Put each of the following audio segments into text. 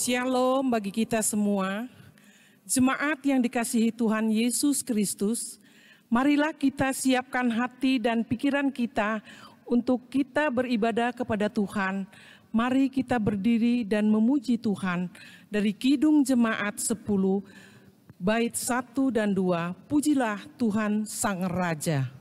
Shalom bagi kita semua, jemaat yang dikasihi Tuhan Yesus Kristus. Marilah kita siapkan hati dan pikiran kita untuk kita beribadah kepada Tuhan. Mari kita berdiri dan memuji Tuhan. Dari Kidung Jemaat 10, bait 1 dan 2, pujilah Tuhan Sang Raja.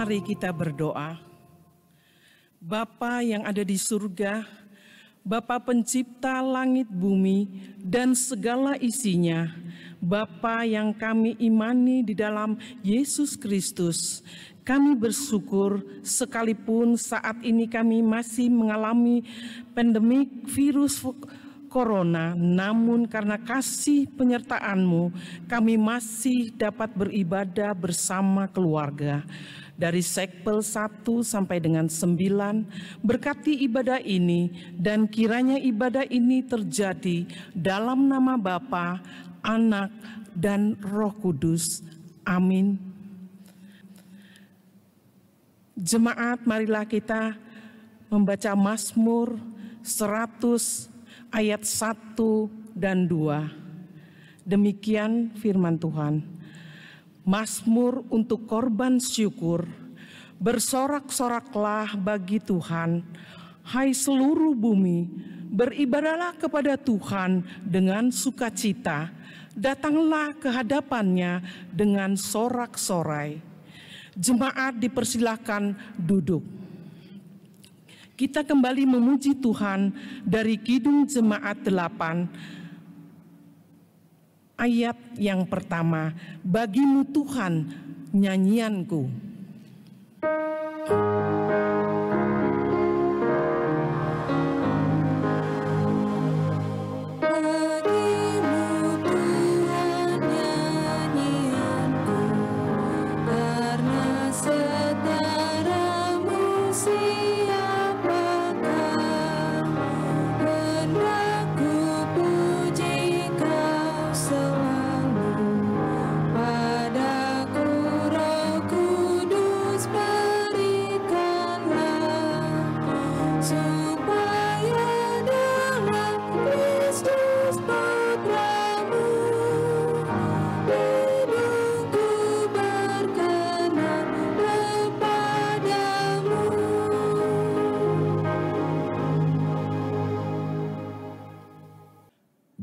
Mari kita berdoa. Bapa yang ada di surga, Bapa pencipta langit bumi dan segala isinya, Bapa yang kami imani di dalam Yesus Kristus, kami bersyukur sekalipun saat ini kami masih mengalami pandemik virus Corona, namun karena kasih penyertaan-Mu, kami masih dapat beribadah bersama keluarga. Dari Sekpel 1 sampai dengan 9, berkati ibadah ini dan kiranya ibadah ini terjadi dalam nama Bapa, Anak, dan Roh Kudus. Amin. Jemaat, marilah kita membaca Mazmur 100 ayat 1 dan 2. Demikian firman Tuhan. Mazmur untuk korban syukur. Bersorak-soraklah bagi Tuhan, hai seluruh bumi, beribadahlah kepada Tuhan dengan sukacita, datanglah ke hadapannya dengan sorak-sorai. Jemaat dipersilahkan duduk. Kita kembali memuji Tuhan dari Kidung Jemaat 8, ayat yang pertama, bagimu Tuhan nyanyianku.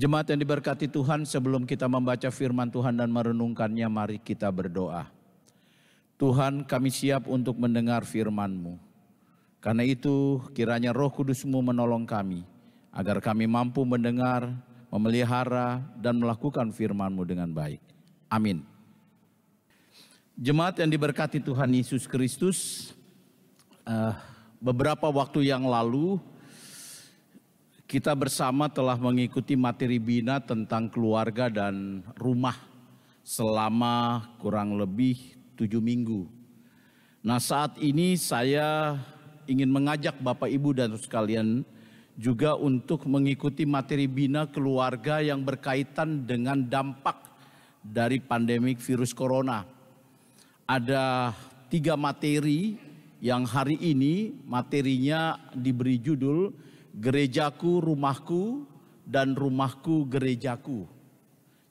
Jemaat yang diberkati Tuhan, sebelum kita membaca firman Tuhan dan merenungkannya, mari kita berdoa. Tuhan, kami siap untuk mendengar firman-Mu. Karena itu, kiranya Roh Kudus-Mu menolong kami, agar kami mampu mendengar, memelihara, dan melakukan firman-Mu dengan baik. Amin. Jemaat yang diberkati Tuhan Yesus Kristus, beberapa waktu yang lalu, kita bersama telah mengikuti materi bina tentang keluarga dan rumah selama kurang lebih 7 minggu. Nah, saat ini saya ingin mengajak Bapak Ibu dan sekalian juga untuk mengikuti materi bina keluarga yang berkaitan dengan dampak dari pandemik virus corona. Ada 3 materi yang hari ini materinya diberi judul Gerejaku, Rumahku, dan Rumahku, Gerejaku.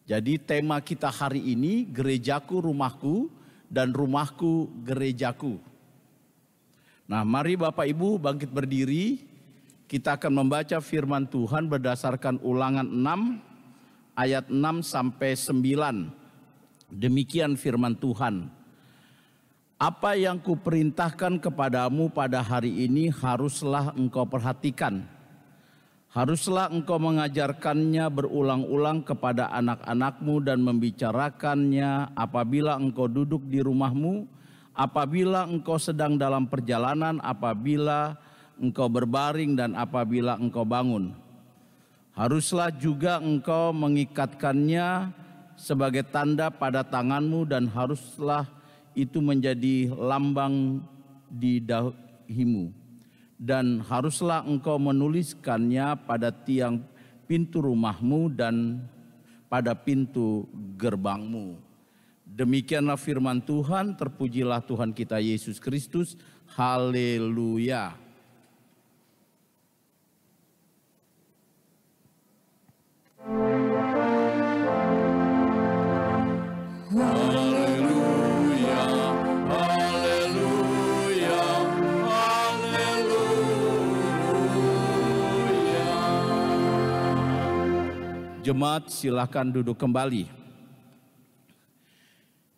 Jadi tema kita hari ini Gerejaku, Rumahku, dan Rumahku, Gerejaku. Nah, mari Bapak Ibu bangkit berdiri. Kita akan membaca firman Tuhan berdasarkan Ulangan 6 ayat 6 sampai 9. Demikian firman Tuhan. Apa yang kuperintahkan kepadamu pada hari ini haruslah engkau perhatikan. Haruslah engkau mengajarkannya berulang-ulang kepada anak-anakmu dan membicarakannya apabila engkau duduk di rumahmu, apabila engkau sedang dalam perjalanan, apabila engkau berbaring dan apabila engkau bangun. Haruslah juga engkau mengikatkannya sebagai tanda pada tanganmu dan haruslah itu menjadi lambang di dahimu. Dan haruslah engkau menuliskannya pada tiang pintu rumahmu dan pada pintu gerbangmu. Demikianlah firman Tuhan, terpujilah Tuhan kita Yesus Kristus. Haleluya. Jemaat silakan duduk kembali.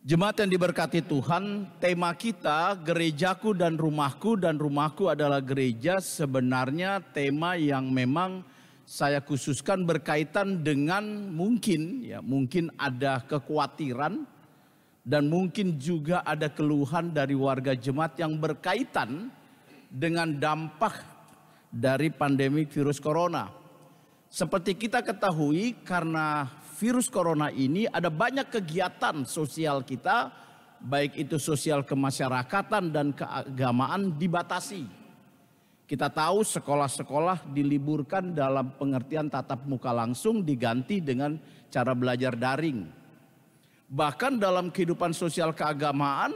Jemaat yang diberkati Tuhan, tema kita Gerejaku dan Rumahku adalah gereja. Sebenarnya tema yang memang saya khususkan berkaitan dengan mungkin ada kekhawatiran dan mungkin juga ada keluhan dari warga jemaat yang berkaitan dengan dampak dari pandemi virus corona. Seperti kita ketahui, karena virus corona ini ada banyak kegiatan sosial kita, baik itu sosial kemasyarakatan dan keagamaan dibatasi. Kita tahu sekolah-sekolah diliburkan dalam pengertian tatap muka langsung diganti dengan cara belajar daring. Bahkan dalam kehidupan sosial keagamaan,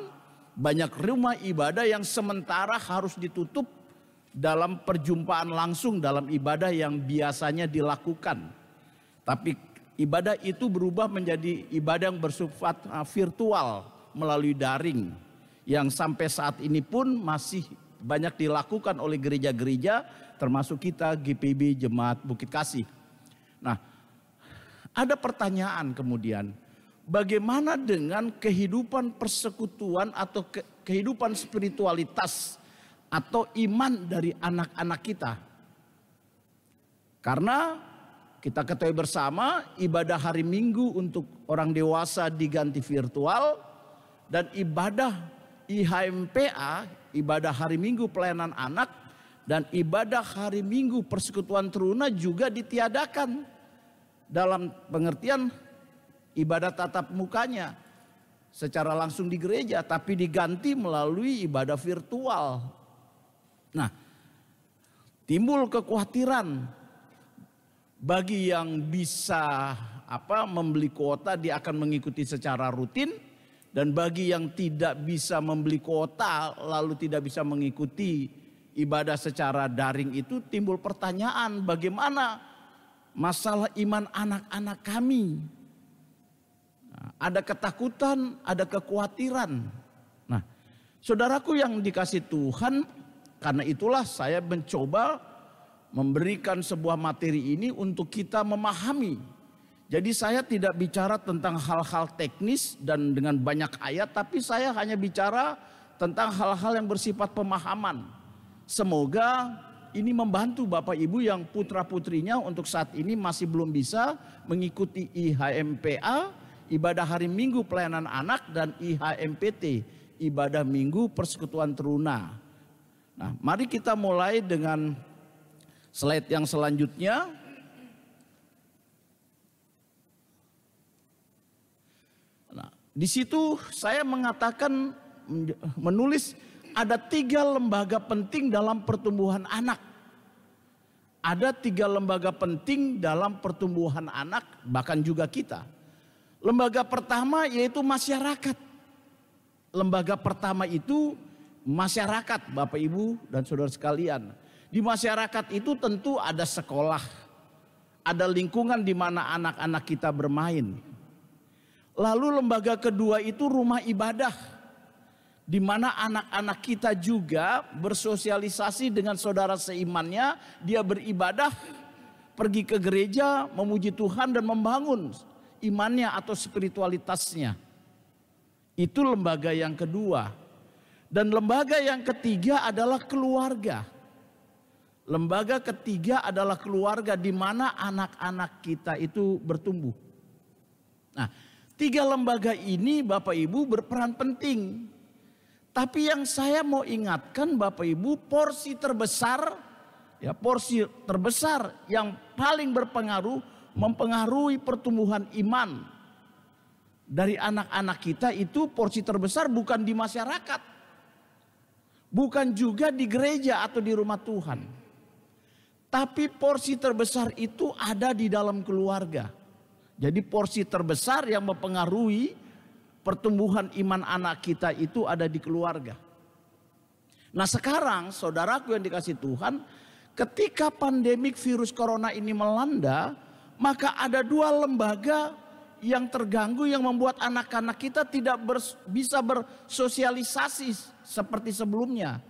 banyak rumah ibadah yang sementara harus ditutup dalam perjumpaan langsung dalam ibadah yang biasanya dilakukan. Tapi ibadah itu berubah menjadi ibadah yang bersifat virtual melalui daring. Yang sampai saat ini pun masih banyak dilakukan oleh gereja-gereja termasuk kita GPB Jemaat Bukit Kasih. Nah, ada pertanyaan kemudian. Bagaimana dengan kehidupan persekutuan atau kehidupan spiritualitas atau iman dari anak-anak kita? Karena kita ketahui bersama ibadah hari Minggu untuk orang dewasa diganti virtual dan ibadah IHMPA, ibadah hari Minggu pelayanan anak dan ibadah hari Minggu persekutuan teruna juga ditiadakan dalam pengertian ibadah tatap mukanya secara langsung di gereja, tapi diganti melalui ibadah virtual. Nah, timbul kekhawatiran bagi yang bisa membeli kuota, dia akan mengikuti secara rutin, dan bagi yang tidak bisa membeli kuota lalu tidak bisa mengikuti ibadah secara daring itu timbul pertanyaan, bagaimana masalah iman anak-anak kami? Nah, ada ketakutan, ada kekhawatiran. Nah, saudaraku yang dikasih Tuhan, karena itulah saya mencoba memberikan sebuah materi ini untuk kita memahami. Jadi saya tidak bicara tentang hal-hal teknis dan dengan banyak ayat, tapi saya hanya bicara tentang hal-hal yang bersifat pemahaman. Semoga ini membantu Bapak Ibu yang putra-putrinya untuk saat ini masih belum bisa mengikuti IHMPA, ibadah hari Minggu pelayanan anak, dan IHMPT, ibadah Minggu persekutuan teruna. Nah, mari kita mulai dengan slide yang selanjutnya. Di situ saya mengatakan, menulis ada 3 lembaga penting dalam pertumbuhan anak. Ada 3 lembaga penting dalam pertumbuhan anak, bahkan juga kita. Lembaga pertama yaitu masyarakat. Lembaga pertama itu masyarakat, Bapak Ibu dan saudara sekalian. Di masyarakat itu tentu ada sekolah, ada lingkungan di mana anak-anak kita bermain. Lalu lembaga kedua itu rumah ibadah, di mana anak-anak kita juga bersosialisasi dengan saudara seimannya. Dia beribadah, pergi ke gereja, memuji Tuhan dan membangun imannya atau spiritualitasnya. Itu lembaga yang kedua. Dan lembaga yang ketiga adalah keluarga. Lembaga ketiga adalah keluarga, di mana anak-anak kita itu bertumbuh. Nah, 3 lembaga ini Bapak Ibu berperan penting. Tapi yang saya mau ingatkan Bapak Ibu, porsi terbesar yang paling berpengaruh, mempengaruhi pertumbuhan iman dari anak-anak kita itu, porsi terbesar bukan di masyarakat. Bukan juga di gereja atau di rumah Tuhan. Tapi porsi terbesar itu ada di dalam keluarga. Jadi porsi terbesar yang mempengaruhi pertumbuhan iman anak kita itu ada di keluarga. Nah sekarang saudaraku yang dikasihi Tuhan, ketika pandemik virus corona ini melanda, maka ada 2 lembaga yang terganggu, yang membuat anak-anak kita tidak bisa bersosialisasi seperti sebelumnya.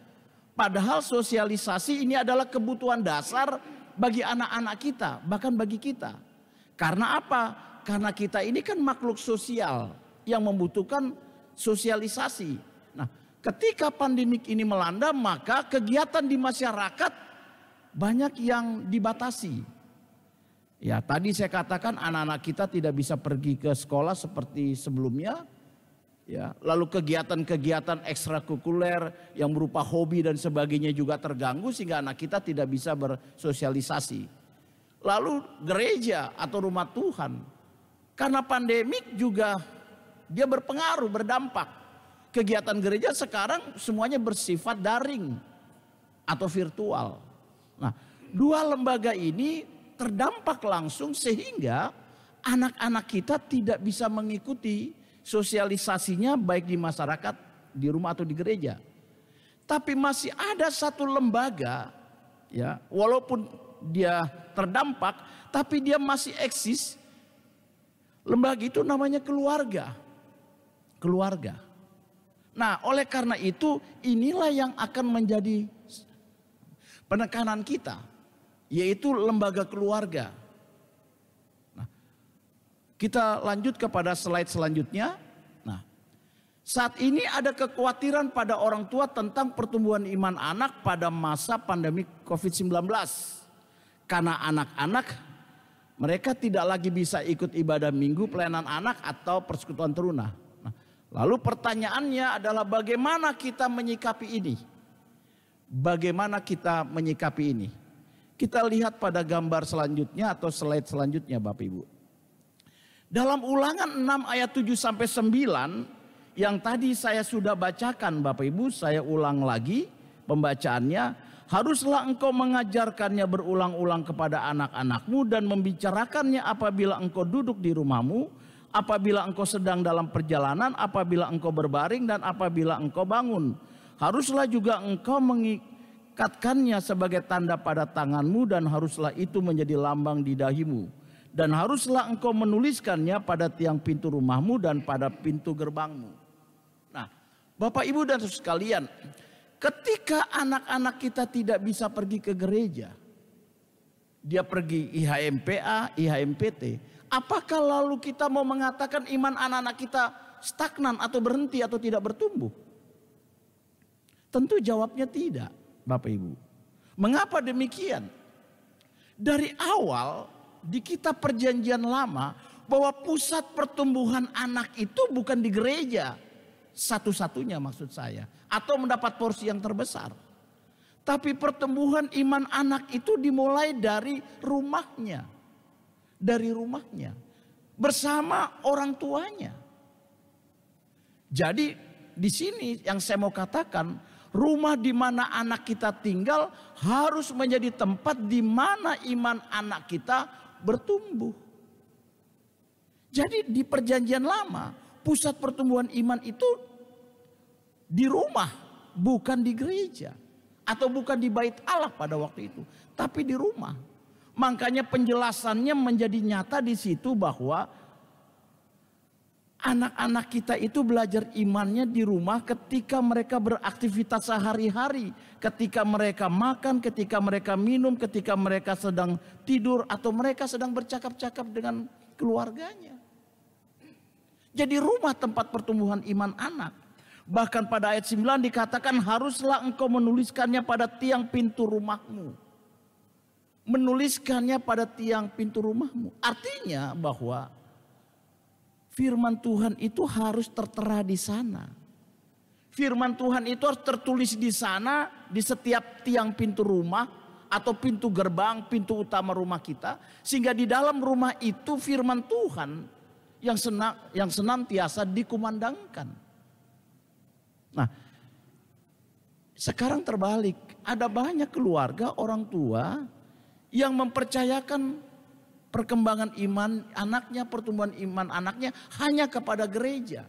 Padahal sosialisasi ini adalah kebutuhan dasar bagi anak-anak kita, bahkan bagi kita. Karena apa? Karena kita ini kan makhluk sosial yang membutuhkan sosialisasi. Nah, ketika pandemik ini melanda, maka kegiatan di masyarakat banyak yang dibatasi. Ya, tadi saya katakan anak-anak kita tidak bisa pergi ke sekolah seperti sebelumnya. Ya, lalu kegiatan-kegiatan ekstrakurikuler yang berupa hobi dan sebagainya juga terganggu sehingga anak kita tidak bisa bersosialisasi. Lalu gereja atau rumah Tuhan, karena pandemik juga dia berpengaruh, berdampak. Kegiatan gereja sekarang semuanya bersifat daring atau virtual. Nah, 2 lembaga ini terdampak langsung sehingga anak-anak kita tidak bisa mengikuti sosialisasinya baik di masyarakat, di rumah atau di gereja. Tapi masih ada 1 lembaga, ya, walaupun dia terdampak tapi dia masih eksis. Lembaga itu namanya keluarga. Keluarga. Nah, oleh karena itu inilah yang akan menjadi penekanan kita, yaitu lembaga keluarga. Nah, kita lanjut kepada slide selanjutnya. Nah, saat ini ada kekhawatiran pada orang tua tentang pertumbuhan iman anak pada masa pandemi COVID-19. Karena anak-anak mereka tidak lagi bisa ikut ibadah minggu, pelayanan anak atau persekutuan teruna. Nah, lalu pertanyaannya adalah bagaimana kita menyikapi ini? Bagaimana kita menyikapi ini? Kita lihat pada gambar selanjutnya atau slide selanjutnya Bapak Ibu. Dalam Ulangan 6 ayat 7-9 yang tadi saya sudah bacakan Bapak Ibu, saya ulang lagi pembacaannya. Haruslah engkau mengajarkannya berulang-ulang kepada anak-anakmu dan membicarakannya apabila engkau duduk di rumahmu, apabila engkau sedang dalam perjalanan, apabila engkau berbaring dan apabila engkau bangun. Haruslah juga engkau mengikatkannya sebagai tanda pada tanganmu dan haruslah itu menjadi lambang di dahimu. Dan haruslah engkau menuliskannya pada tiang pintu rumahmu dan pada pintu gerbangmu. Nah, Bapak Ibu dan saudara sekalian, ketika anak-anak kita tidak bisa pergi ke gereja, dia pergi IHMPA, IHMPT, apakah lalu kita mau mengatakan iman anak-anak kita stagnan atau berhenti atau tidak bertumbuh? Tentu jawabnya tidak, Bapak Ibu. Mengapa demikian? Dari awal di kitab Perjanjian Lama bahwa pusat pertumbuhan anak itu bukan di gereja, satu-satunya maksud saya, atau mendapat porsi yang terbesar. Tapi pertumbuhan iman anak itu dimulai dari rumahnya. Dari rumahnya. Bersama orang tuanya. Jadi di sini yang saya mau katakan, rumah di mana anak kita tinggal harus menjadi tempat di mana iman anak kita bertumbuh. Jadi di perjanjian lama, pusat pertumbuhan iman itu di rumah, bukan di gereja. Atau bukan di bait Allah pada waktu itu, tapi di rumah. Makanya penjelasannya menjadi nyata di situ bahwa anak-anak kita itu belajar imannya di rumah ketika mereka beraktivitas sehari-hari. Ketika mereka makan, ketika mereka minum, ketika mereka sedang tidur, atau mereka sedang bercakap-cakap dengan keluarganya. Jadi rumah tempat pertumbuhan iman anak. Bahkan pada ayat 9 dikatakan haruslah engkau menuliskannya pada tiang pintu rumahmu. Menuliskannya pada tiang pintu rumahmu. Artinya bahwa firman Tuhan itu harus tertera di sana. Firman Tuhan itu harus tertulis di sana, di setiap tiang pintu rumah atau pintu gerbang, pintu utama rumah kita. Sehingga di dalam rumah itu firman Tuhan yang senantiasa dikumandangkan. Nah, sekarang terbalik. Ada banyak keluarga orang tua yang mempercayakan perkembangan iman anaknya, pertumbuhan iman anaknya hanya kepada gereja.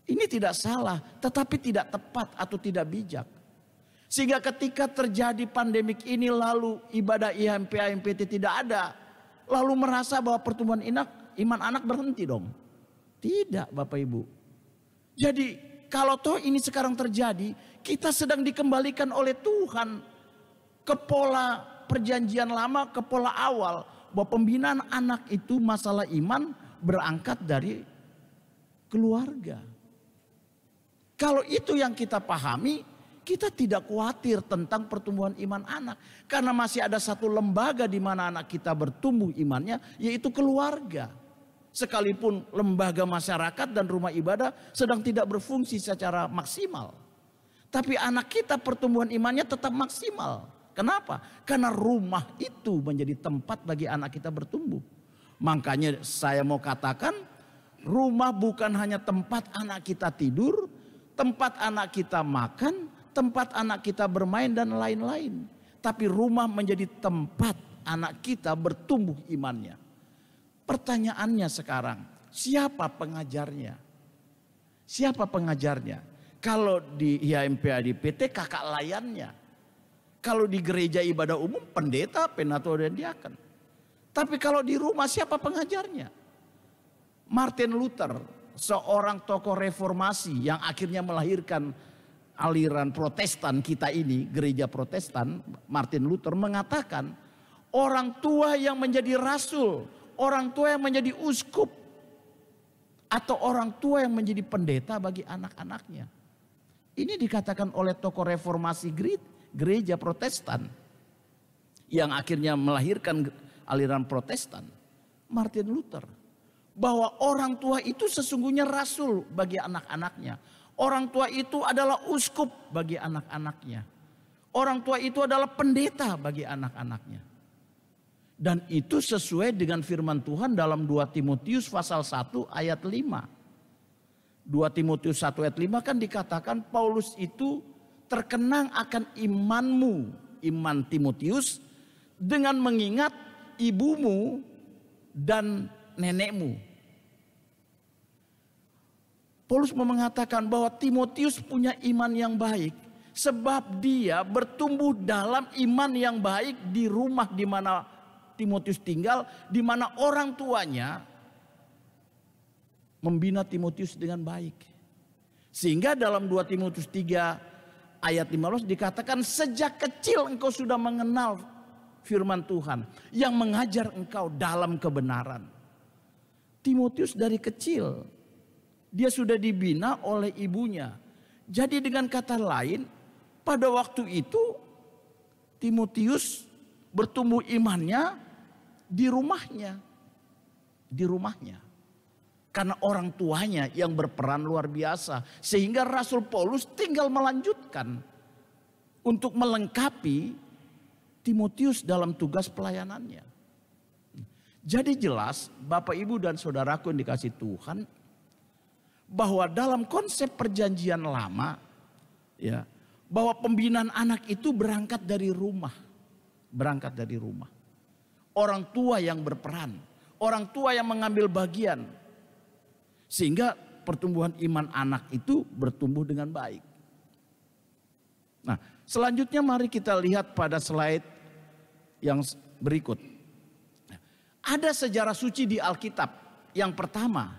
Ini tidak salah, tetapi tidak tepat atau tidak bijak. Sehingga ketika terjadi pandemik ini lalu ibadah IHMP, AMPT tidak ada. Lalu merasa bahwa pertumbuhan iman anak berhenti dong. Tidak Bapak Ibu. Jadi kalau toh ini sekarang terjadi, kita sedang dikembalikan oleh Tuhan ke pola perjanjian lama, ke pola awal bahwa pembinaan anak itu masalah iman berangkat dari keluarga. Kalau itu yang kita pahami, kita tidak khawatir tentang pertumbuhan iman anak, karena masih ada satu lembaga di mana anak kita bertumbuh imannya, yaitu keluarga. Sekalipun lembaga masyarakat dan rumah ibadah sedang tidak berfungsi secara maksimal, tapi anak kita pertumbuhan imannya tetap maksimal. Kenapa? Karena rumah itu menjadi tempat bagi anak kita bertumbuh. Makanya saya mau katakan, rumah bukan hanya tempat anak kita tidur, tempat anak kita makan, tempat anak kita bermain dan lain-lain. Tapi rumah menjadi tempat anak kita bertumbuh imannya. Pertanyaannya sekarang, siapa pengajarnya? Siapa pengajarnya? Kalau di IHMP ADPT kakak layannya. Kalau di gereja ibadah umum pendeta, penatua dan diaken. Tapi kalau di rumah siapa pengajarnya? Martin Luther, seorang tokoh reformasi yang akhirnya melahirkan aliran Protestan kita ini, gereja Protestan. Martin Luther mengatakan orang tua yang menjadi rasul, orang tua yang menjadi uskup, atau orang tua yang menjadi pendeta bagi anak-anaknya. Ini dikatakan oleh tokoh reformasi gereja Protestan yang akhirnya melahirkan aliran Protestan, Martin Luther, bahwa orang tua itu sesungguhnya rasul bagi anak-anaknya. Orang tua itu adalah uskup bagi anak-anaknya. Orang tua itu adalah pendeta bagi anak-anaknya. Dan itu sesuai dengan firman Tuhan dalam 2 Timotius pasal 1 ayat 5. 2 Timotius 1 ayat 5 kan dikatakan Paulus itu terkenang akan imanmu, iman Timotius, dengan mengingat ibumu dan nenekmu. Paulus mengatakan bahwa Timotius punya iman yang baik sebab dia bertumbuh dalam iman yang baik di rumah di mana Timotius tinggal, di mana orang tuanya membina Timotius dengan baik. Sehingga dalam 2 Timotius 3 ayat 15 dikatakan sejak kecil engkau sudah mengenal firman Tuhan yang mengajar engkau dalam kebenaran. Timotius dari kecil dia sudah dibina oleh ibunya. Jadi dengan kata lain pada waktu itu Timotius bertumbuh imannya di rumahnya. Di rumahnya. Karena orang tuanya yang berperan luar biasa. Sehingga Rasul Paulus tinggal melanjutkan untuk melengkapi Timotius dalam tugas pelayanannya. Jadi jelas Bapak Ibu dan Saudaraku yang dikasihi Tuhan, bahwa dalam konsep perjanjian lama, ya, bahwa pembinaan anak itu berangkat dari rumah. Berangkat dari rumah. Orang tua yang berperan, orang tua yang mengambil bagian. Sehingga pertumbuhan iman anak itu bertumbuh dengan baik. Nah, selanjutnya mari kita lihat pada slide yang berikut. Ada sejarah suci di Alkitab. Yang pertama,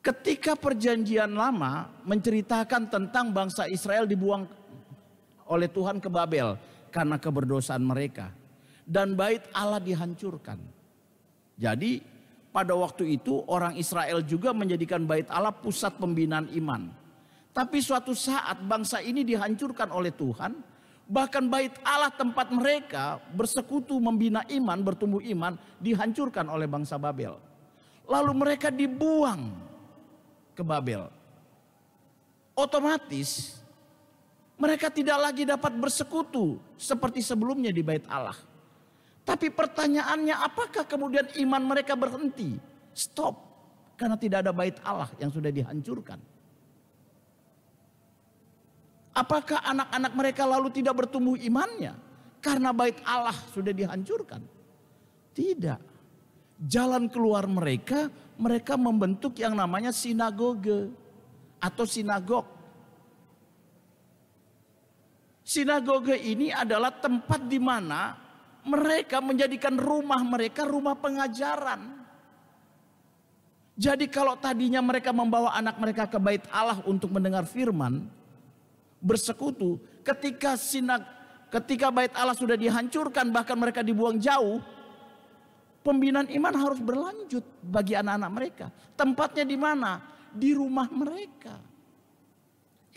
ketika perjanjian lama menceritakan tentang bangsa Israel dibuang oleh Tuhan ke Babel karena keberdosaan mereka. Dan bait Allah dihancurkan. Jadi pada waktu itu orang Israel juga menjadikan bait Allah pusat pembinaan iman. Tapi suatu saat bangsa ini dihancurkan oleh Tuhan. Bahkan bait Allah tempat mereka bersekutu membina iman, bertumbuh iman, dihancurkan oleh bangsa Babel. Lalu mereka dibuang ke Babel. Otomatis mereka tidak lagi dapat bersekutu seperti sebelumnya di bait Allah. Tapi pertanyaannya, apakah kemudian iman mereka berhenti? Stop. Karena tidak ada bait Allah yang sudah dihancurkan. Apakah anak-anak mereka lalu tidak bertumbuh imannya? Karena bait Allah sudah dihancurkan? Tidak. Jalan keluar mereka, mereka membentuk yang namanya sinagoge atau sinagog. Sinagoge ini adalah tempat di mana mereka menjadikan rumah mereka rumah pengajaran. Jadi kalau tadinya mereka membawa anak mereka ke bait Allah untuk mendengar firman, bersekutu, ketika bait Allah sudah dihancurkan, bahkan mereka dibuang jauh, pembinaan iman harus berlanjut bagi anak-anak mereka. Tempatnya di mana? Di rumah mereka.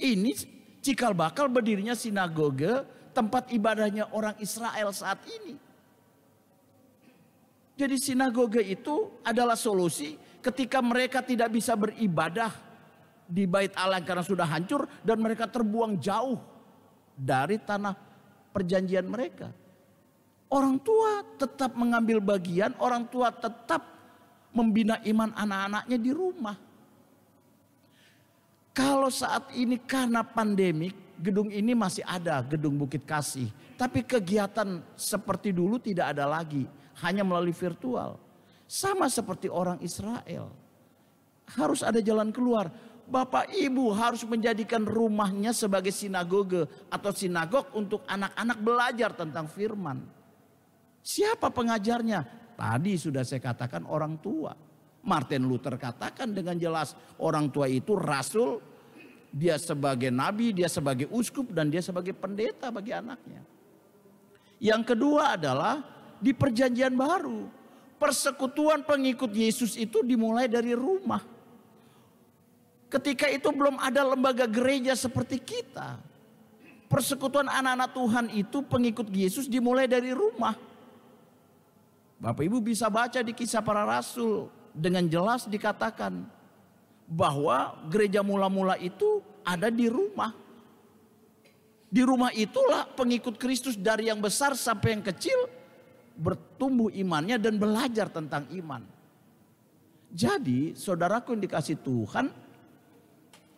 Ini cikal bakal berdirinya sinagoge, tempat ibadahnya orang Israel saat ini. Jadi sinagoge itu adalah solusi ketika mereka tidak bisa beribadah di bait Allah karena sudah hancur dan mereka terbuang jauh dari tanah perjanjian mereka. Orang tua tetap mengambil bagian, orang tua tetap membina iman anak-anaknya di rumah. Kalau saat ini karena pandemik, gedung ini masih ada, gedung Bukit Kasih. Tapi kegiatan seperti dulu tidak ada lagi, hanya melalui virtual. Sama seperti orang Israel. Harus ada jalan keluar. Bapak ibu harus menjadikan rumahnya sebagai sinagoge atau sinagog untuk anak-anak belajar tentang firman. Siapa pengajarnya? Tadi sudah saya katakan orang tua. Martin Luther katakan dengan jelas, orang tua itu rasul, dia sebagai nabi, dia sebagai uskup, dan dia sebagai pendeta bagi anaknya. Yang kedua adalah di perjanjian baru, persekutuan pengikut Yesus itu dimulai dari rumah. Ketika itu belum ada lembaga gereja seperti kita. Persekutuan anak-anak Tuhan itu pengikut Yesus dimulai dari rumah. Bapak Ibu bisa baca di Kisah Para Rasul, dengan jelas dikatakan bahwa gereja mula-mula itu ada di rumah. Di rumah itulah pengikut Kristus dari yang besar sampai yang kecil bertumbuh imannya dan belajar tentang iman. Jadi saudaraku yang dikasih Tuhan,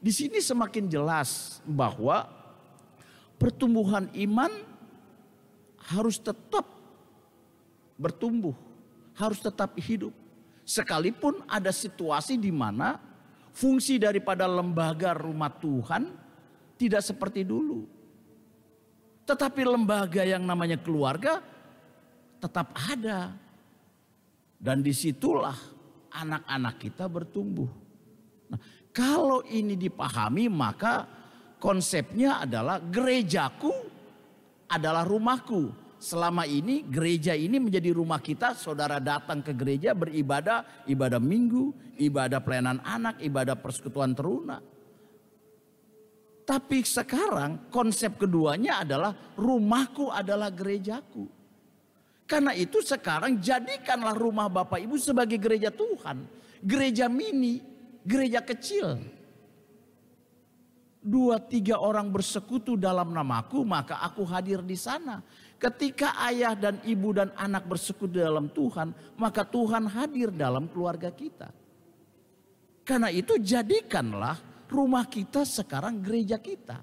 di sini semakin jelas bahwa pertumbuhan iman harus tetap bertumbuh, harus tetap hidup. Sekalipun ada situasi di mana fungsi daripada lembaga rumah Tuhan tidak seperti dulu. Tetapi lembaga yang namanya keluarga tetap ada. Dan disitulah anak-anak kita bertumbuh. Nah, kalau ini dipahami maka konsepnya adalah gerejaku adalah rumahku. Selama ini gereja ini menjadi rumah kita, saudara datang ke gereja beribadah, ibadah minggu, ibadah pelayanan anak, ibadah persekutuan teruna. Tapi sekarang konsep keduanya adalah rumahku adalah gerejaku. Karena itu sekarang jadikanlah rumah Bapak Ibu sebagai gereja Tuhan. Gereja mini, gereja kecil. 2-3 orang bersekutu dalam namaku maka aku hadir di sana. Ketika ayah dan ibu dan anak bersekutu dalam Tuhan, maka Tuhan hadir dalam keluarga kita. Karena itu jadikanlah rumah kita sekarang gereja kita.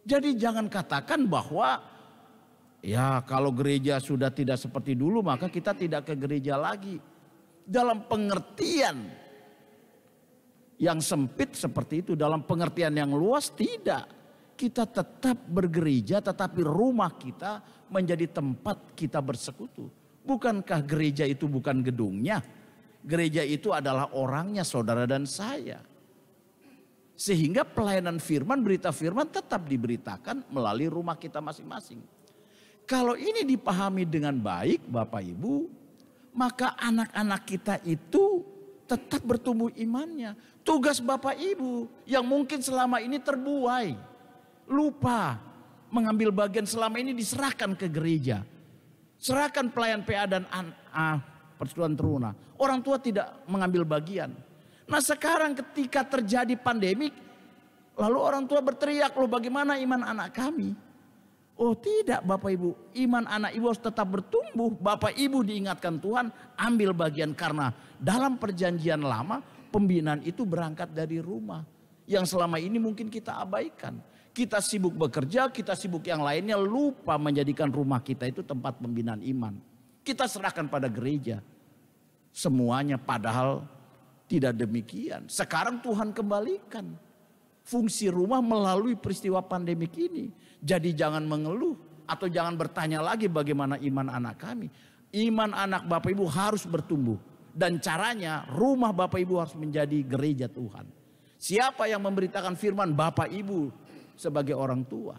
Jadi jangan katakan bahwa ya kalau gereja sudah tidak seperti dulu maka kita tidak ke gereja lagi. Dalam pengertian yang sempit seperti itu, dalam pengertian yang luas tidak. Kita tetap bergereja tetapi rumah kita menjadi tempat kita bersekutu. Bukankah gereja itu bukan gedungnya? Gereja itu adalah orangnya, saudara dan saya. Sehingga pelayanan firman, berita firman tetap diberitakan melalui rumah kita masing-masing. Kalau ini dipahami dengan baik Bapak Ibu, maka anak-anak kita itu tetap bertumbuh imannya. Tugas Bapak Ibu yang mungkin selama ini terbuai, lupa mengambil bagian, selama ini diserahkan ke gereja. Serahkan pelayan PA dan persekutuan teruna. Orang tua tidak mengambil bagian. Nah sekarang ketika terjadi pandemik, lalu orang tua berteriak, loh bagaimana iman anak kami? Oh tidak Bapak Ibu, iman anak ibu harus tetap bertumbuh. Bapak Ibu diingatkan Tuhan, ambil bagian, karena dalam perjanjian lama pembinaan itu berangkat dari rumah. Yang selama ini mungkin kita abaikan. Kita sibuk bekerja, kita sibuk yang lainnya, lupa menjadikan rumah kita itu tempat pembinaan iman. Kita serahkan pada gereja semuanya, padahal tidak demikian. Sekarang Tuhan kembalikan fungsi rumah melalui peristiwa pandemik ini. Jadi jangan mengeluh atau jangan bertanya lagi bagaimana iman anak kami. Iman anak Bapak Ibu harus bertumbuh. Dan caranya rumah Bapak Ibu harus menjadi gereja Tuhan. Siapa yang memberitakan firman? Bapak Ibu sebagai orang tua.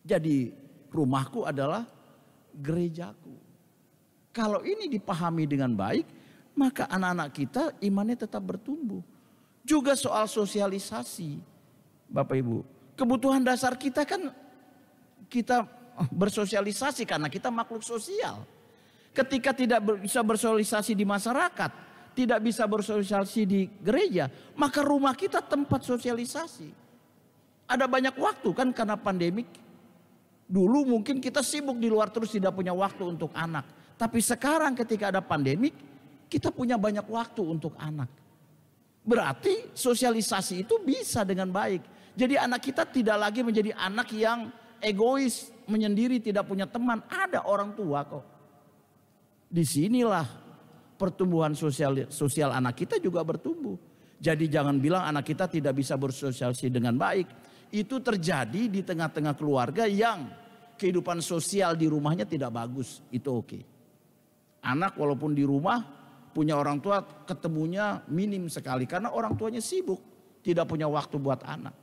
Jadi rumahku adalah gerejaku. Kalau ini dipahami dengan baik, maka anak-anak kita imannya tetap bertumbuh. Juga soal sosialisasi Bapak Ibu. Kebutuhan dasar kita kan kita bersosialisasi karena kita makhluk sosial. Ketika tidak bisa bersosialisasi di masyarakat, tidak bisa bersosialisasi di gereja, maka rumah kita tempat sosialisasi. Ada banyak waktu kan karena pandemik. Dulu mungkin kita sibuk di luar terus tidak punya waktu untuk anak. Tapi sekarang ketika ada pandemik, kita punya banyak waktu untuk anak. Berarti sosialisasi itu bisa dengan baik. Jadi anak kita tidak lagi menjadi anak yang egois, menyendiri, tidak punya teman. Ada orang tua kok. Disinilah pertumbuhan sosial anak kita juga bertumbuh. Jadi jangan bilang anak kita tidak bisa bersosialisasi dengan baik. Itu terjadi di tengah-tengah keluarga yang kehidupan sosial di rumahnya tidak bagus. Itu oke. Anak walaupun di rumah punya orang tua, ketemunya minim sekali. Karena orang tuanya sibuk. Tidak punya waktu buat anak.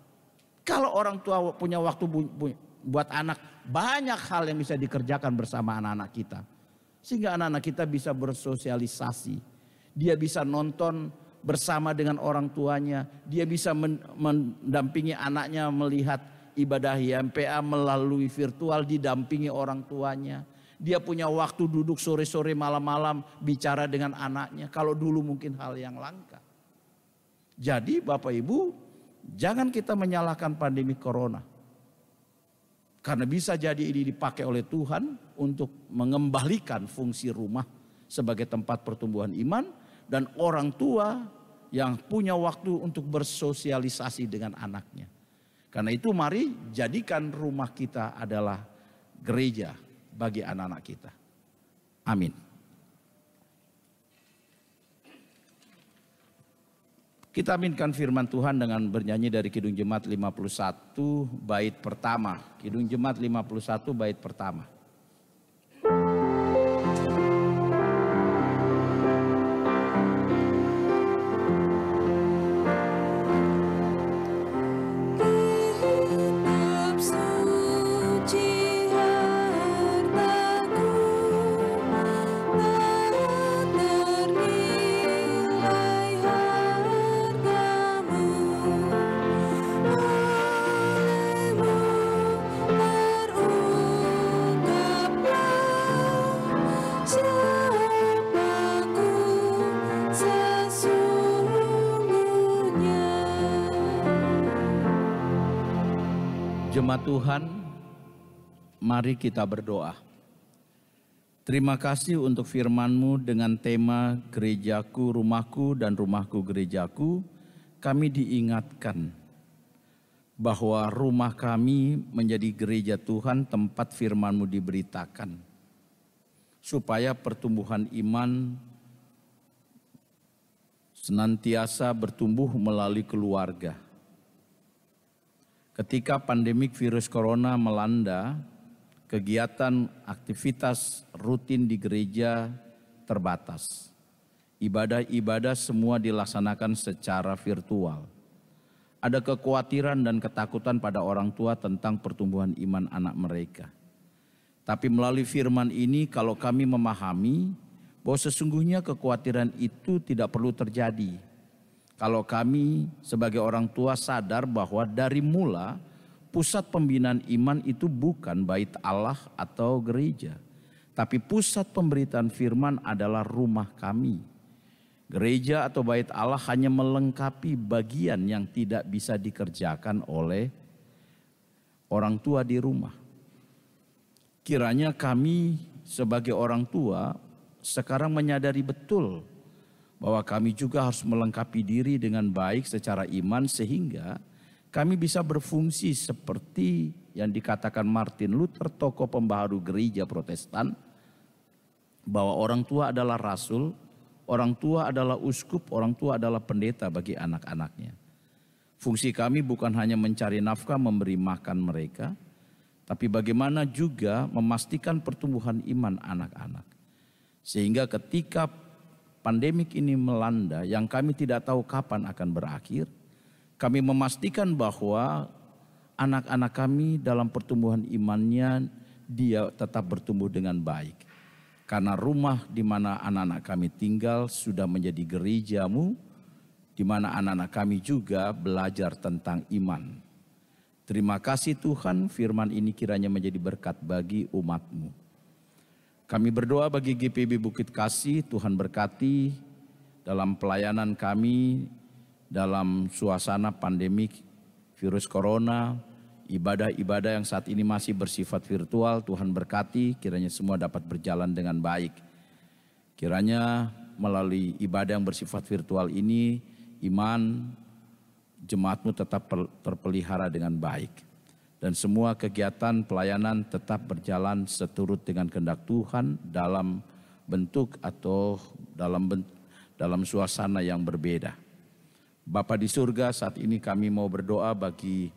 Kalau orang tua punya waktu buat anak, banyak hal yang bisa dikerjakan bersama anak-anak kita. Sehingga anak-anak kita bisa bersosialisasi. Dia bisa nonton bersama dengan orang tuanya. Dia bisa mendampingi anaknya melihat ibadah YMPA melalui virtual, didampingi orang tuanya. Dia punya waktu duduk sore-sore malam-malam bicara dengan anaknya. Kalau dulu mungkin hal yang langka. Jadi Bapak Ibu, jangan kita menyalahkan pandemi corona. Karena bisa jadi ini dipakai oleh Tuhan untuk mengembalikan fungsi rumah sebagai tempat pertumbuhan iman. Dan orang tua yang punya waktu untuk bersosialisasi dengan anaknya. Karena itu mari jadikan rumah kita adalah gereja bagi anak-anak kita. Amin. Kita aminkan firman Tuhan dengan bernyanyi dari Kidung Jemaat 51 bait pertama. Kidung Jemaat 51 bait pertama. Jemaat Tuhan, mari kita berdoa. Terima kasih untuk firman-Mu dengan tema gerejaku, rumahku, dan rumahku gerejaku. Kami diingatkan bahwa rumah kami menjadi gereja Tuhan, tempat firman-Mu diberitakan. Supaya pertumbuhan iman senantiasa bertumbuh melalui keluarga. Ketika pandemik virus corona melanda, kegiatan aktivitas rutin di gereja terbatas. Ibadah-ibadah semua dilaksanakan secara virtual. Ada kekhawatiran dan ketakutan pada orang tua tentang pertumbuhan iman anak mereka. Tapi melalui firman ini, kalau kami memahami bahwa sesungguhnya kekhawatiran itu tidak perlu terjadi. Kalau kami sebagai orang tua sadar bahwa dari mula pusat pembinaan iman itu bukan bait Allah atau gereja, tapi pusat pemberitaan firman adalah rumah kami. Gereja atau bait Allah hanya melengkapi bagian yang tidak bisa dikerjakan oleh orang tua di rumah. Kiranya kami sebagai orang tua sekarang menyadari betul bahwa kami juga harus melengkapi diri dengan baik secara iman sehingga kami bisa berfungsi seperti yang dikatakan Martin Luther, tokoh pembaharu gereja Protestan, bahwa orang tua adalah rasul, orang tua adalah uskup, orang tua adalah pendeta bagi anak-anaknya. Fungsi kami bukan hanya mencari nafkah, memberi makan mereka, tapi bagaimana juga memastikan pertumbuhan iman anak-anak. Sehingga ketika pandemik ini melanda yang kami tidak tahu kapan akan berakhir, kami memastikan bahwa anak-anak kami dalam pertumbuhan imannya dia tetap bertumbuh dengan baik. Karena rumah di mana anak-anak kami tinggal sudah menjadi gereja-Mu, di mana anak-anak kami juga belajar tentang iman. Terima kasih Tuhan, firman ini kiranya menjadi berkat bagi umat-Mu. Kami berdoa bagi GPB Bukit Kasih, Tuhan berkati dalam pelayanan kami, dalam suasana pandemik virus corona, ibadah-ibadah yang saat ini masih bersifat virtual, Tuhan berkati, kiranya semua dapat berjalan dengan baik. Kiranya melalui ibadah yang bersifat virtual ini, iman jemaat-Mu tetap terpelihara dengan baik. Dan semua kegiatan pelayanan tetap berjalan seturut dengan kehendak Tuhan dalam bentuk atau dalam suasana yang berbeda. Bapa di surga, saat ini kami mau berdoa bagi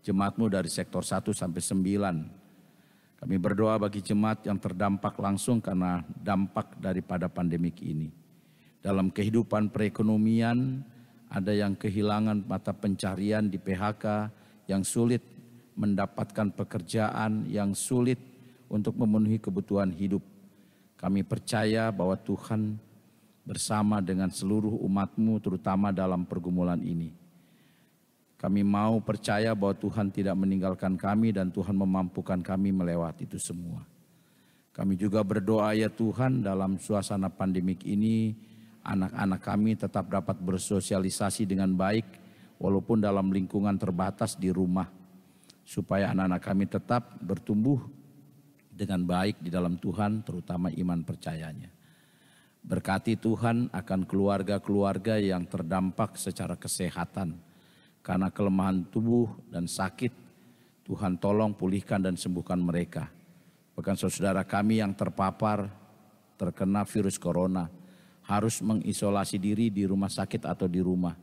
jemaat-Mu dari sektor 1 sampai 9. Kami berdoa bagi jemaat yang terdampak langsung karena dampak daripada pandemik ini. Dalam kehidupan perekonomian, ada yang kehilangan mata pencarian di PHK, yang sulit mendapatkan pekerjaan, yang sulit untuk memenuhi kebutuhan hidup. Kami percaya bahwa Tuhan bersama dengan seluruh umat-Mu terutama dalam pergumulan ini. Kami mau percaya bahwa Tuhan tidak meninggalkan kami dan Tuhan memampukan kami melewati itu semua. Kami juga berdoa ya Tuhan, dalam suasana pandemik ini anak-anak kami tetap dapat bersosialisasi dengan baik walaupun dalam lingkungan terbatas di rumah. Supaya anak-anak kami tetap bertumbuh dengan baik di dalam Tuhan, terutama iman percayanya. Berkati Tuhan akan keluarga-keluarga yang terdampak secara kesehatan karena kelemahan tubuh dan sakit. Tuhan tolong pulihkan dan sembuhkan mereka. Bahkan saudara kami yang terpapar terkena virus corona harus mengisolasi diri di rumah sakit atau di rumah.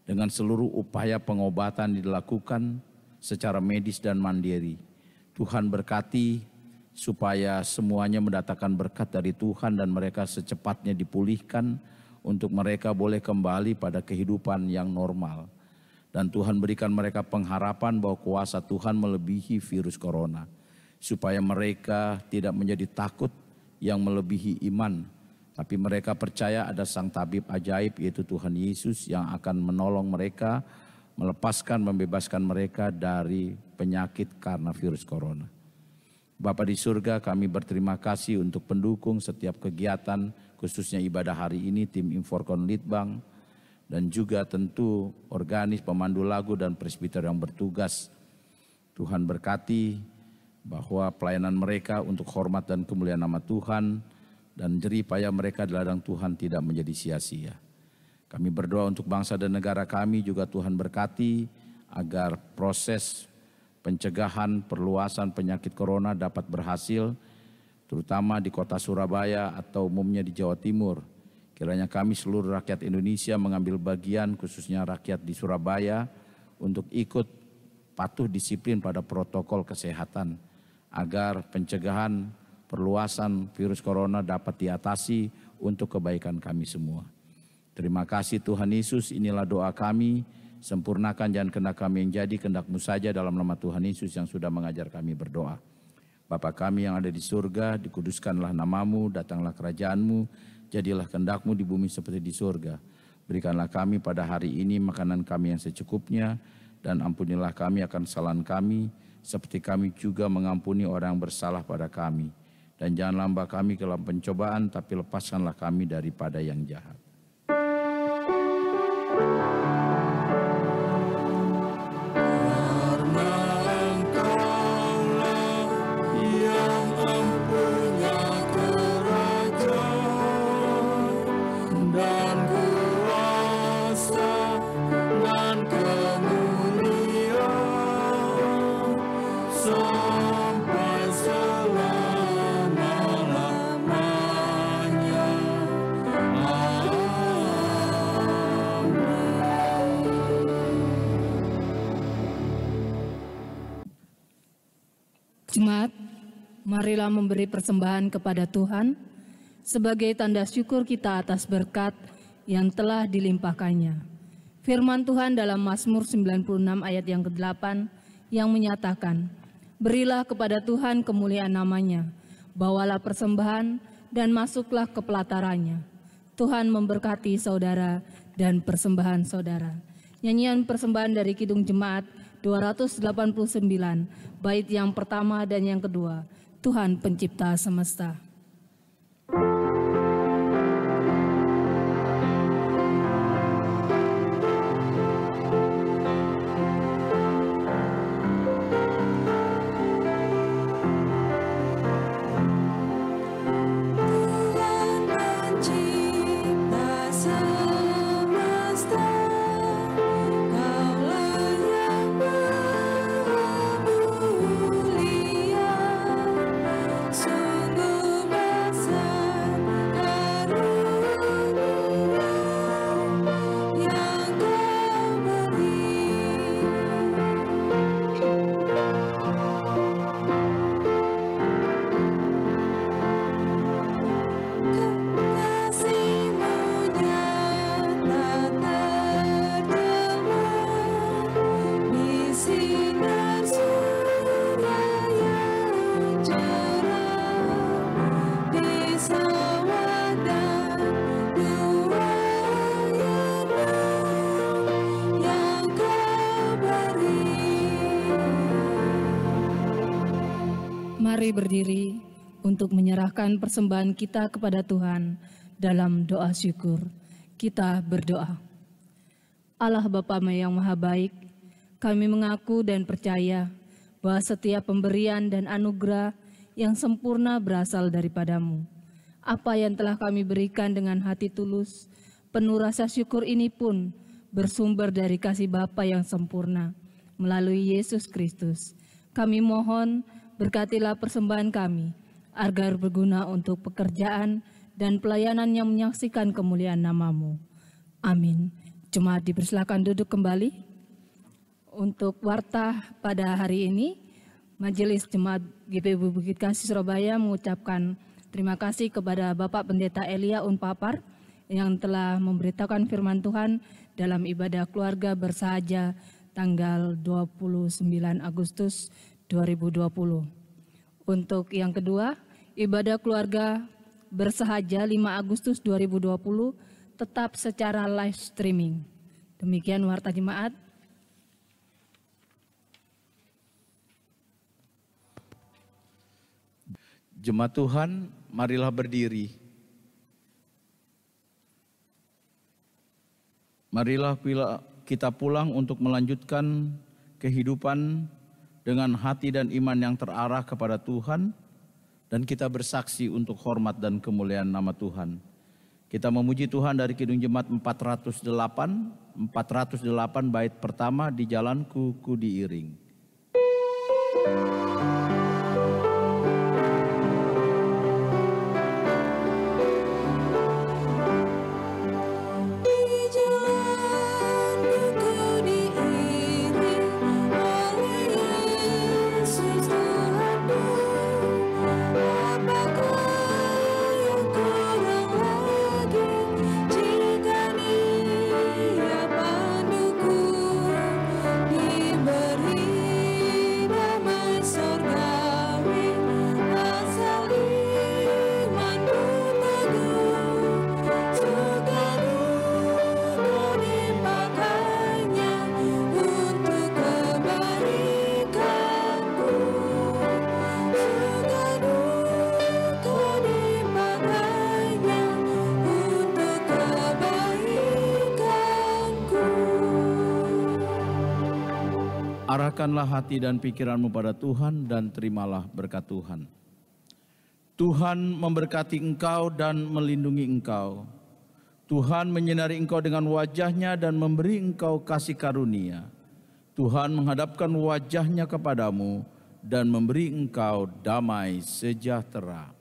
Dengan seluruh upaya pengobatan dilakukan secara medis dan mandiri. Tuhan berkati supaya semuanya mendatangkan berkat dari Tuhan dan mereka secepatnya dipulihkan untuk mereka boleh kembali pada kehidupan yang normal. Dan Tuhan berikan mereka pengharapan bahwa kuasa Tuhan melebihi virus corona. Supaya mereka tidak menjadi takut yang melebihi iman. Tapi mereka percaya ada sang tabib ajaib yaitu Tuhan Yesus yang akan menolong mereka, melepaskan, membebaskan mereka dari penyakit karena virus corona. Bapa di surga, kami berterima kasih untuk pendukung setiap kegiatan, khususnya ibadah hari ini, tim Inforkon Litbang, dan juga tentu organis, pemandu lagu, dan presbiter yang bertugas. Tuhan berkati bahwa pelayanan mereka untuk hormat dan kemuliaan nama Tuhan dan jerih payah mereka di ladang Tuhan tidak menjadi sia-sia. Kami berdoa untuk bangsa dan negara kami juga Tuhan berkati agar proses pencegahan perluasan penyakit corona dapat berhasil, terutama di kota Surabaya atau umumnya di Jawa Timur. Kiranya kami seluruh rakyat Indonesia mengambil bagian, khususnya rakyat di Surabaya, untuk ikut patuh disiplin pada protokol kesehatan agar pencegahan perluasan virus corona dapat diatasi untuk kebaikan kami semua. Terima kasih Tuhan Yesus, inilah doa kami. Sempurnakan jangan kehendak kami yang jadi, kehendak-Mu saja, dalam nama Tuhan Yesus yang sudah mengajar kami berdoa. Bapa kami yang ada di surga, dikuduskanlah nama-Mu, datanglah kerajaan-Mu, jadilah kehendak-Mu di bumi seperti di surga. Berikanlah kami pada hari ini makanan kami yang secukupnya, dan ampunilah kami akan kesalahan kami, seperti kami juga mengampuni orang yang bersalah pada kami. Dan janganlah membawa kami ke dalam pencobaan, tapi lepaskanlah kami daripada yang jahat. Jemaat, marilah memberi persembahan kepada Tuhan sebagai tanda syukur kita atas berkat yang telah dilimpahkannya. Firman Tuhan dalam Mazmur 96 ayat yang ke-8 yang menyatakan, "Berilah kepada Tuhan kemuliaan namanya, bawalah persembahan dan masuklah ke pelatarannya." Tuhan memberkati saudara dan persembahan saudara. Nyanyian persembahan dari Kidung Jemaat 289, bait yang pertama dan yang kedua, Tuhan Pencipta Semesta. Mari berdiri untuk menyerahkan persembahan kita kepada Tuhan dalam doa syukur. Kita berdoa. Allah Bapa yang Maha Baik, kami mengaku dan percaya bahwa setiap pemberian dan anugerah yang sempurna berasal daripada-Mu. Apa yang telah kami berikan dengan hati tulus, penuh rasa syukur ini pun bersumber dari kasih Bapa yang sempurna melalui Yesus Kristus. Kami mohon, berkatilah persembahan kami, agar berguna untuk pekerjaan dan pelayanan yang menyaksikan kemuliaan nama-Mu. Amin. Jemaat dipersilakan duduk kembali. Untuk warta pada hari ini, Majelis Jemaat GPIB Bukit Kasih Surabaya mengucapkan terima kasih kepada Bapak Pendeta Elia Unpapar yang telah memberitakan firman Tuhan dalam ibadah keluarga bersahaja tanggal 29 Agustus 2020. Untuk yang kedua, ibadah keluarga bersahaja 5 Agustus 2020 tetap secara live streaming. Demikian warta jemaat. Jemaat Tuhan, marilah berdiri. Marilah kita pulang untuk melanjutkan kehidupan dengan hati dan iman yang terarah kepada Tuhan, dan kita bersaksi untuk hormat dan kemuliaan nama Tuhan. Kita memuji Tuhan dari Kidung Jemaat 408 bait pertama, di jalanku ku diiring. Arahkanlah hati dan pikiranmu pada Tuhan dan terimalah berkat Tuhan. Tuhan memberkati engkau dan melindungi engkau. Tuhan menyinari engkau dengan wajah-Nya dan memberi engkau kasih karunia. Tuhan menghadapkan wajah-Nya kepadamu dan memberi engkau damai sejahtera.